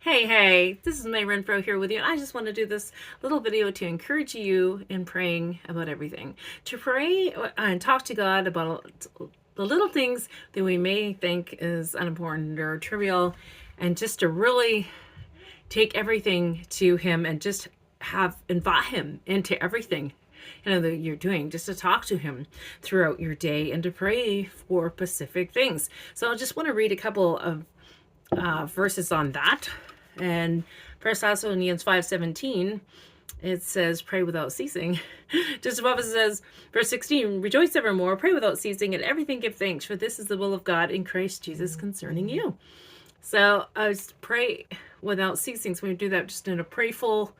Hey, this is May Renfro here with you. I just want to do this little video to encourage you in praying about everything. To pray and talk to God about the little things that we may think is unimportant or trivial, and just to really take everything to Him and just invite Him into everything that you're doing, just to talk to Him throughout your day and to pray for specific things. So I just want to read a couple of verses on that. And First Thessalonians 5:17, it says, pray without ceasing. Just above it says, verse 16, rejoice evermore, pray without ceasing, and everything give thanks, for this is the will of God in Christ Jesus concerning you. So I was pray without ceasing. So we do that just in a prayful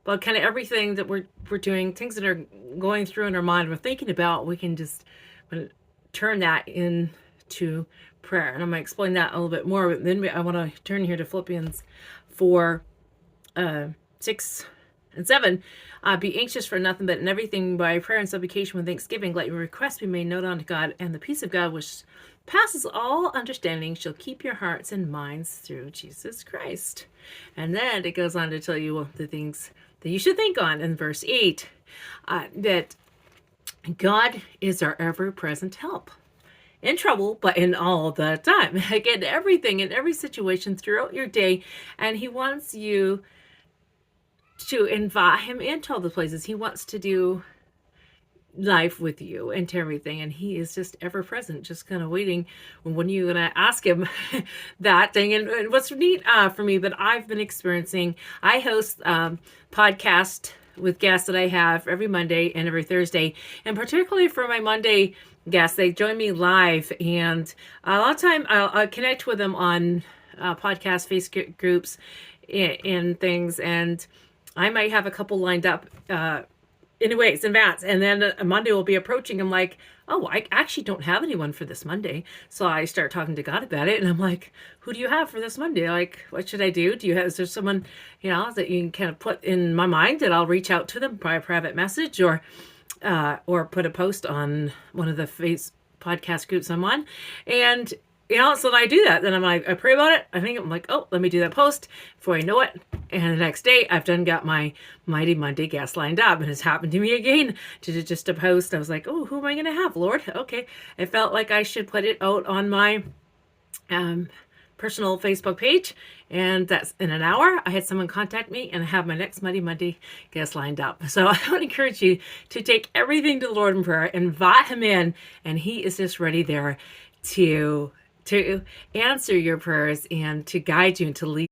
about kind of everything that we're doing, things that are going through in our mind, we're thinking about, we can just turn that into prayer. And I'm going to explain that a little bit more, but then I want to turn here to Philippians 4, 6 and 7. Be anxious for nothing, but in everything by prayer and supplication with thanksgiving, let your requests be made known unto God, and the peace of God, which passes all understanding, shall keep your hearts and minds through Jesus Christ. And then it goes on to tell you the things that you should think on in verse 8, that God is our ever-present help. In trouble, but in all the time. Again, everything, in every situation throughout your day. And He wants you to invite Him into all the places. He wants to do life with you and everything. And He is just ever present, just kind of waiting. When are you going to ask Him that thing? And what's neat for me, but I've been experiencing, I host podcast with guests that I have every Monday and every Thursday. And particularly for my Monday guests, they join me live. And a lot of time I'll connect with them on podcast Facebook groups and things. And I might have a couple lined up anyways in advance. And then a Monday will be approaching. I'm like, oh, I actually don't have anyone for this Monday. So I start talking to God about it. And I'm like, who do you have for this Monday? Like, what should I do? Is there someone, that you can kind of put in my mind that I'll reach out to them by a private message or put a post on one of the podcast groups I'm on. And, so I do that. Then I pray about it. I'm like, oh, let me do that post before I know it. And the next day I've got my Mighty Monday guest lined up, and it's happened to me again to do just a post. I was like, oh, who am I going to have, Lord? Okay. I felt like I should put it out on my, personal Facebook page, and that's in an hour. I had someone contact me, and I have my next Mighty Monday guest lined up. So I would encourage you to take everything to the Lord in prayer, invite Him in, and He is just ready there to answer your prayers and to guide you and to lead